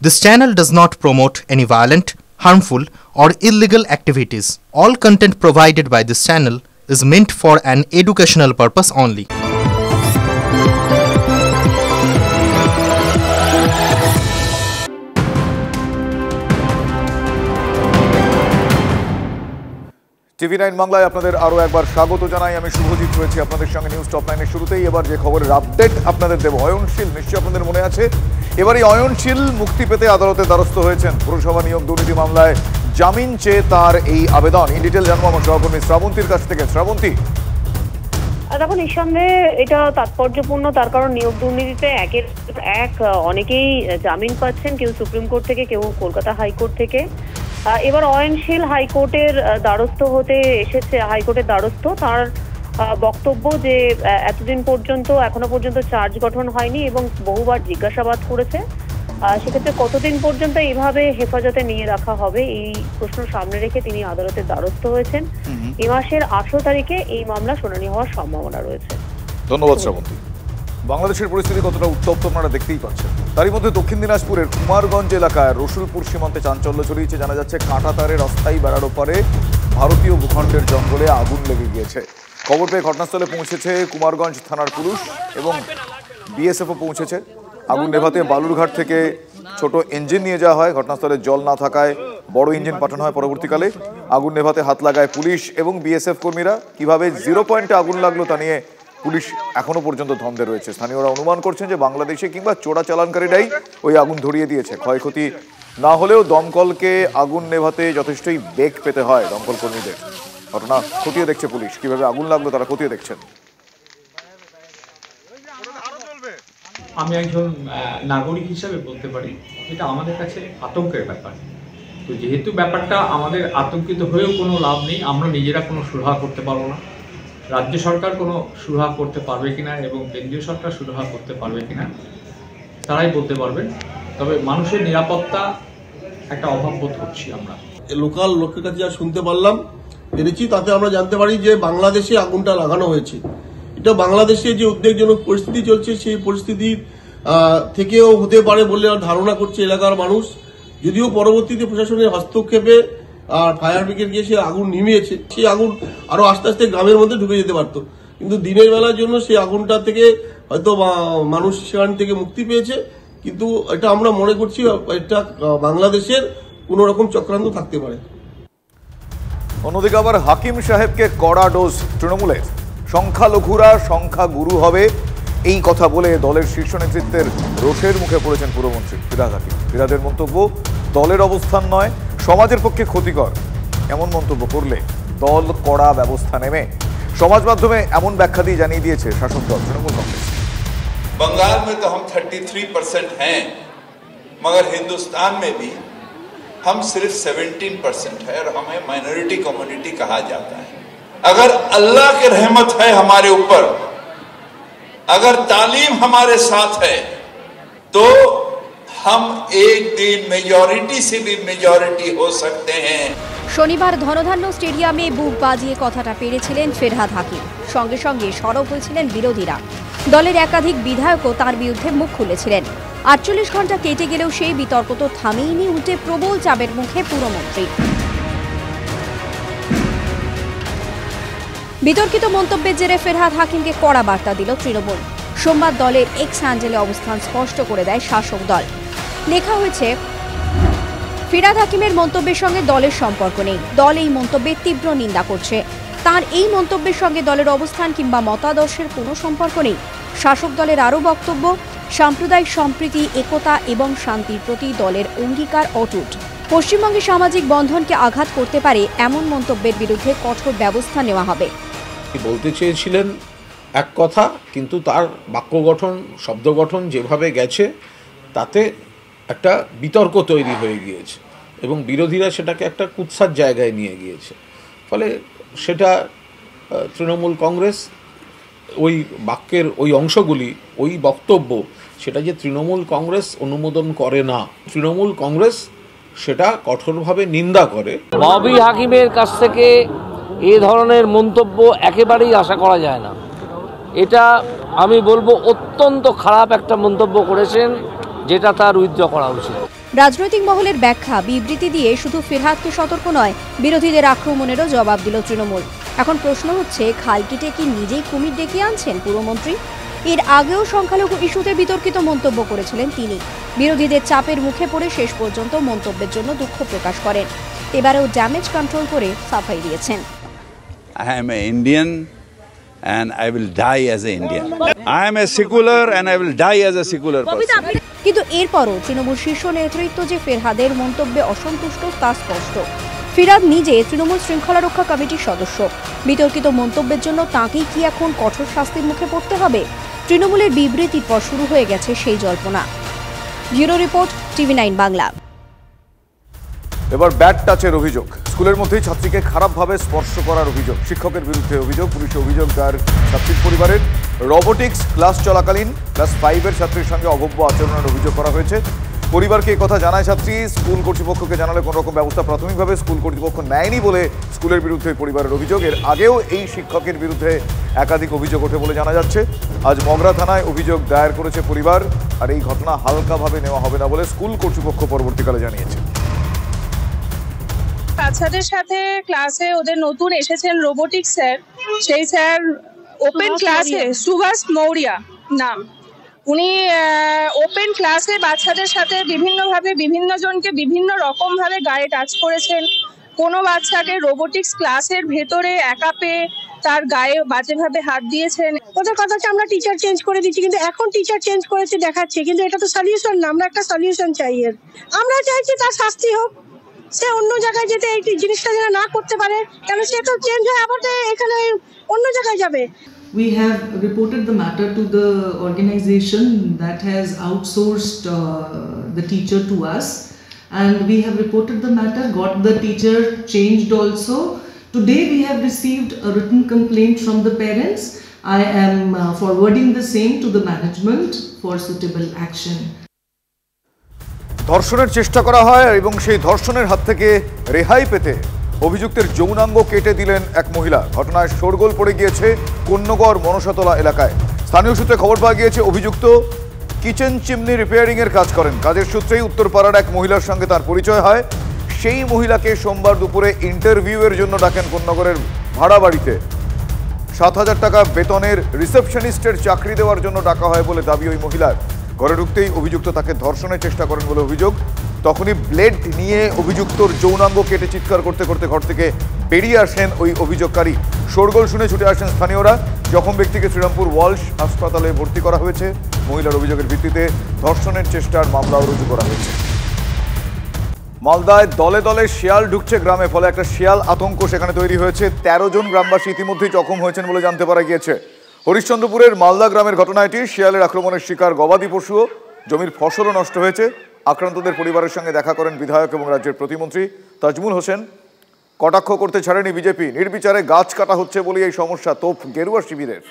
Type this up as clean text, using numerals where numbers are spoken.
This channel does not promote any violent, harmful, or illegal activities. All content provided by this channel is meant for an educational purpose only. টিভি9 বাংলায় আপনাদের আরো একবার স্বাগত জানাই। আমি শুভজিৎ রয়েছি আপনাদের সঙ্গে নিউজ টপ 9 এর শুরুতেই। এবার যে খবরের আপডেট আপনাদের দেব, অয়নশীল নিশ্চয়ই আপনাদের মনে আছে। এবার এই অয়নশীল মুক্তি পেতে আদালতে দ্বারস্থ হয়েছেন। পুরসভা নিয়োগ দুর্নীতি মামলায় জামিন চেয়ে তার এই আবেদন। এই ডিটেল জানবো আমার সহকর্মী শ্রাবন্তীর কাছ থেকে। শ্রাবন্তী, দেখো, নিঃসন্দেহে এটা তাৎপর্যপূর্ণ, তার কারণ নিয়োগ দুর্নীতিতে একের এক অনেকেই জামিন পাচ্ছেন, কেউ সুপ্রিম কোর্ট থেকে, কেউ কলকাতা হাইকোর্ট থেকে। এবার অয়নশীল হাইকোর্টের দ্বারস্থ হতে এসেছে, হাইকোর্টের দ্বারস্থ। তার বক্তব্য যে এতদিন পর্যন্ত এখনো পর্যন্ত চার্জ গঠন হয়নি এবং বহুবার জিজ্ঞাসাবাদ করেছে, সেক্ষেত্রে কতদিন পর্যন্ত এইভাবে হেফাজতে নিয়ে রাখা হবে, এই প্রশ্ন সামনে রেখে তিনি আদালতের দ্বারস্থ হয়েছেন। এ মাসের 18 তারিখে এই মামলা শুনানি হওয়ার সম্ভাবনা রয়েছে। ধন্যবাদ শ্রাবন্তী। বাংলাদেশের পরিস্থিতি কতটা উত্তপ্ত আপনারা দেখতেই পাচ্ছেন। তারই মধ্যে দক্ষিণ দিনাজপুরের কুমারগঞ্জ এলাকায় রসুলপুর সীমান্তে চাঞ্চল্য ছড়িয়েছে। জানা যাচ্ছে কাঁটাতারের অস্থায়ী বেড়ার ওপারে ভারতীয় ভূখণ্ডের জঙ্গলে আগুন লেগে গিয়েছে। খবর পেয়ে ঘটনাস্থলে পৌঁছেছে কুমারগঞ্জ থানার পুলিশ এবং বিএসএফও পৌঁছেছে। আগুন নেভাতে বালুরঘাট থেকে ছোট ইঞ্জিন নিয়ে যাওয়া হয়। ঘটনাস্থলে জল না থাকায় বড় ইঞ্জিন পাঠানো হয়। পরবর্তীকালে আগুন নেভাতে হাত লাগায় পুলিশ এবং বিএসএফ কর্মীরা। কিভাবে জিরো পয়েন্টে আগুন লাগলো তা নিয়ে পুলিশ এখনো পর্যন্ত ধন্দে রয়েছে। স্থানীয়রা অনুমান করছেন যে বাংলাদেশে কিংবা চোরাচালানকারীরাই ওই আগুন ধরিয়ে দিয়েছে। ক্ষয়ক্ষতি না হলেও দমকলকে আগুন নেভাতে যথেষ্টই বেগ পেতে হয় দমকল কর্মীদের। ঘটনা খতিয়ে দেখছে পুলিশ। কিভাবে আগুন লাগলো তারা খতিয়ে দেখছেন। আমি একজন নাগরিক হিসাবে বলতে পারি এটা আমাদের কাছে আতঙ্কের ব্যাপার। তো যেহেতু ব্যাপারটা আমাদের আতঙ্কিত হয়েও কোনো লাভ নেই, আমরা নিজেরা কোনো সুরাহা করতে পারবো না। রাজ্য সরকার কোনো সুরাহা করতে পারবে কিনা এবং কেন্দ্রীয় সরকার সুরাহা করতে পারবে কিনা তারাই বলতে পারবেন। তবে মানুষের নিরাপত্তা একটা অভাব বোধ করছি আমরা। লোকাল লোকের কাছে যা শুনতে পারলাম পেরেছি, তাতে আমরা জানতে পারি যে বাংলাদেশে আগুনটা লাগানো হয়েছে। এটা বাংলাদেশে যে উদ্বেগজনক পরিস্থিতি চলছে সেই পরিস্থিতির থেকেও হতে পারে বলে ধারণা করছে এলাকার মানুষ। যদিও পরবর্তীতে প্রশাসনের হস্তক্ষেপে আর ফায়ার ব্রিগেড গিয়ে সে আগুন নিভিয়েছে, সেই আগুন আরো আস্তে আস্তে গ্রামের মধ্যে ঢুকে যেতে পারত, কিন্তু দিনের বেলার জন্য সেই আগুনটা থেকে হয়তো মানুষ সেখান থেকে মুক্তি পেয়েছে। কিন্তু এটা আমরা মনে করছি এটা বাংলাদেশের কোন রকম চক্রান্ত থাকতে পারে। অন্যদিকে আবার হাকিম সাহেবকে কড়া ডোজ তৃণমূলের। সংখ্যালঘুরা সংখ্যাগুরু হবে এই কথা বলে দলের শীর্ষ নেতৃত্বের রোষের মুখে পড়েছেন পুরমন্ত্রী ফিরহাদ হাকিম। ফিরহাদের মন্তব্য, দলের অবস্থান নয়, সমাজের পক্ষে ক্ষতিকর। এমন মন্তব্য করলে দল কড়া ব্যবস্থা নেবে। সমাজ মাধ্যমে এমন ব্যাখ্যা দিয়ে জানিয়ে দিয়েছে শাসক দল তৃণমূল কংগ্রেস। बंगाल में तो हम 33% हैं, मगर हिंदुस्तान में भी हम सिर्फ 17% है और हमें माइनॉरिटी कम्युनिटी कहा जाता है। अगर अल्लाह की रहमत है हमारे ऊपर, अगर तालीम हमारे साथ है, तो हम एक दिन मेजॉरिटी से भी मेजॉरिटी हो सकते हैं। শনিবার ধনধান্য স্টেডিয়ামে বুক বাজিয়ে কথাটা পেরেছিলেন ফিরহাদ হাকিম। সঙ্গে সঙ্গে সরব হয়েছিলেন বিরোধীরা। দলের একাধিক বিধায়কও তার বিরুদ্ধে মুখ খুলেছিলেন। 48 ঘন্টা কেটে গেলেও সেই বিতর্ক তো থামেইনি, উঠে প্রবল চাপের মুখে পুরমন্ত্রী। বিতর্কিত মন্তব্যের জেরে ফিরহাদ হাকিমকে কড়া বার্তা দিল তৃণমূল। সোমবার দলের এক্স হ্যান্ডেলে অবস্থান স্পষ্ট করে দেয় শাসক দল। লেখা হয়েছে, ফিরহাদ হাকিমের মন্তব্যের সঙ্গে দলের সম্পর্ক নেই, দল এই মন্তব্যের তীব্র নিন্দা করছে। তার এই মন্তব্যের সঙ্গে দলের অবস্থান কিংবা মতাদর্শের কোনো সম্পর্ক নেই। শাসক দলের আরও বক্তব্য, সাম্প্রদায়িক সম্প্রীতি, একতা এবং শান্তির প্রতি দলের অঙ্গীকার অটুট। পশ্চিমবঙ্গে সামাজিক বন্ধনকে আঘাত করতে পারে এমন মন্তব্যের বিরুদ্ধে কঠোর ব্যবস্থা নেওয়া হবে। বলতে চেয়েছিলেন এক কথা, কিন্তু তার বাক্য গঠন, শব্দ গঠন যেভাবে গেছে তাতে একটা বিতর্ক তৈরি হয়ে গিয়েছে এবং বিরোধীরা সেটাকে একটা কুৎসার জায়গায় নিয়ে গিয়েছে। ফলে সেটা তৃণমূল কংগ্রেস ওই বাক্যের ওই অংশগুলি, ওই বক্তব্য, সেটা যে তৃণমূল কংগ্রেস অনুমোদন করে না, তৃণমূল কংগ্রেস সেটা কঠোরভাবে নিন্দা করে। ববি হাকিমের কাছ থেকে এই ধরনের মন্তব্য একেবারেই আশা করা যায় না। এটা আমি বলবো অত্যন্ত খারাপ একটা মন্তব্য করেছেন, যেটা তার উইথড্র করা উচিত। রাজনৈতিক মহলের ব্যাখ্যা, বিবৃতি দিয়ে শুধু ফিরহাদকে সতর্ক নয়, বিরোধীদের আক্রমণেরও জবাব দিল তৃণমূল। এখন প্রশ্ন হচ্ছে, খাল কেটে কি নিজেই কুমির ডেকে আনছেন পুরমন্ত্রী? এর আগেও সংখ্যালঘু ইস্যুতে বিতর্কিত মন্তব্য করেছিলেন তিনি। বিরোধীদের চাপের মুখে পড়ে শেষ পর্যন্ত মন্তব্যের জন্য দুঃখ প্রকাশ করেন। এবারেও ড্যামেজ কন্ট্রোল করে সাফাই দিয়েছেন। I am an Indian and I will die as an Indian. I am a secular and I will die as a secular person. কিন্তু এরপরও তৃণমূল শীর্ষ নেতৃত্ব যে ফেরহাদের মন্তব্যে অসন্তুষ্ট তা স্পষ্ট। ফিরহাদ নিজে তৃণমূল শৃঙ্খলা রক্ষা কমিটির সদস্য। বিতর্কিত মন্তব্যের জন্য তাঁকেই কি এখন কঠোর শাস্তির মুখে পড়তে হবে? তৃণমূলের বিবৃতির পর শুরু হয়ে গেছে সেই জল্পনা। Bureau report, TV9 Bangla. এবার ব্যাড টাচের অভিযোগ। স্কুলের মধ্যেই ছাত্রীকে খারাপভাবে স্পর্শ করার অভিযোগ। শিক্ষকের বিরুদ্ধে অভিযোগ, পুলিশে অভিযোগ দায়ের ছাত্রীর পরিবারের। রোবোটিক্স ক্লাস চলাকালীন ক্লাস 5-এর ছাত্রীর সঙ্গে অভব্য আচরণের অভিযোগ করা হয়েছে। পরিবারকে এই কথা জানায় ছাত্রী। স্কুল কর্তৃপক্ষকে জানালে কোনো রকম ব্যবস্থা প্রাথমিকভাবে স্কুল কর্তৃপক্ষ নেয়নি বলে স্কুলের বিরুদ্ধে পরিবারের অভিযোগ। এর আগেও এই শিক্ষকের বিরুদ্ধে একাধিক অভিযোগ ওঠে বলে জানা যাচ্ছে। আজ মগরা থানায় অভিযোগ দায়ের করেছে পরিবার। আর এই ঘটনা হালকাভাবে নেওয়া হবে না বলে স্কুল কর্তৃপক্ষ পরবর্তীকালে জানিয়েছে। বাচ্চাদের সাথে ক্লাসে ওদের নতুন এসেছেন রোবোটিক্স স্যার, সেই স্যার ওপেন ক্লাসে, সুভাষ মৌরিয়া নাম, উনি ওপেন ক্লাসে বাচ্চাদের সাথে বিভিন্নভাবে বিভিন্ন জনকে বিভিন্ন রকম ভাবে গায়ে টাচ করেছেন। কোনো বাচ্চাকে রোবোটিক্স ক্লাসের ভেতরে একা পেয়ে তার গায়ে বাজেভাবে হাত দিয়েছেন। ওদের কথা হচ্ছে আমরা টিচার চেঞ্জ করে দিচ্ছি, কিন্তু এখন টিচার চেঞ্জ করেছে দেখাচ্ছে, কিন্তু এটা তো সলিউশন না। আমরা একটা সলিউশন চাই। আমরা চাইছি তার শাস্তি হোক, সে অন্য জায়গায় যেতে এই জিনিসটা যেন না করতে পারে, কারণ সে তো চেঞ্জ হয়ে আবার এখানে অন্য জায়গায় যাবে। We have reported the matter to the organization that has outsourced the teacher to us, and we have reported the matter, got the teacher changed also. Today we have received a written complaint from the parents. I am forwarding the same to the management for suitable action. ধর্ষণের চেষ্টা করা হয় এবং সেই ধর্ষণের হাত থেকে রেহাই পেতে অভিযুক্তের যৌনাঙ্গ কেটে দিলেন এক মহিলা। ঘটনায় শোরগোল পড়ে গিয়েছে কোন্নগর মনসাতলা এলাকায়। স্থানীয় সূত্রে খবর পাওয়া গিয়েছে অভিযুক্ত কিচেন চিমনি রিপেয়ারিংয়ের কাজ করেন। কাজের সূত্রেই উত্তরপাড়ার এক মহিলার সঙ্গে তার পরিচয় হয়। সেই মহিলাকে সোমবার দুপুরে ইন্টারভিউয়ের জন্য ডাকেন কোন্নগরের ভাড়া বাড়িতে। 7,000 টাকা বেতনের রিসেপশনিস্টের চাকরি দেওয়ার জন্য ডাকা হয় বলে দাবি ওই মহিলার। ঘরে ঢুকতেই অভিযুক্ত তাকে ধর্ষণের চেষ্টা করেন বলে অভিযোগ। তখনই ব্লেড নিয়ে অভিযুক্তর যৌনাঙ্গ কেটে চিৎকার করতে করতে ঘর থেকে বেরিয়ে আসেন ওই অভিযোগকারী। শোরগোল শুনে ছুটে আসেন স্থানীয়রা। জখম ব্যক্তিকে শ্রীরামপুর ওয়ালশ হাসপাতালে ভর্তি করা হয়েছে। মহিলার অভিযোগের ভিত্তিতে ধর্ষণের চেষ্টার মামলাও রুজু করা হয়েছে। মালদায় দলে দলে শিয়াল ঢুকছে গ্রামে, ফলে একটা শিয়াল আতঙ্ক সেখানে তৈরি হয়েছে। 13 জন গ্রামবাসী ইতিমধ্যেই জখম হয়েছেন বলে জানতে পারা গিয়েছে। হরিশ্চন্দ্রপুরের মালদা গ্রামের ঘটনা এটি। শিয়ালের আক্রমণের শিকার গবাদি পশুও, জমির ফসলও নষ্ট হয়েছে। আক্রান্তদের পরিবারের সঙ্গে দেখা করেন বিধায়ক এবং রাজ্যের প্রতিমন্ত্রী তাজমুল হোসেন। কটাক্ষ করতে ছাড়েনি বিজেপি। নির্বিচারে গাছ কাটা হচ্ছে বলে এই সমস্যা তোপ গেরুয়া শিবিরের।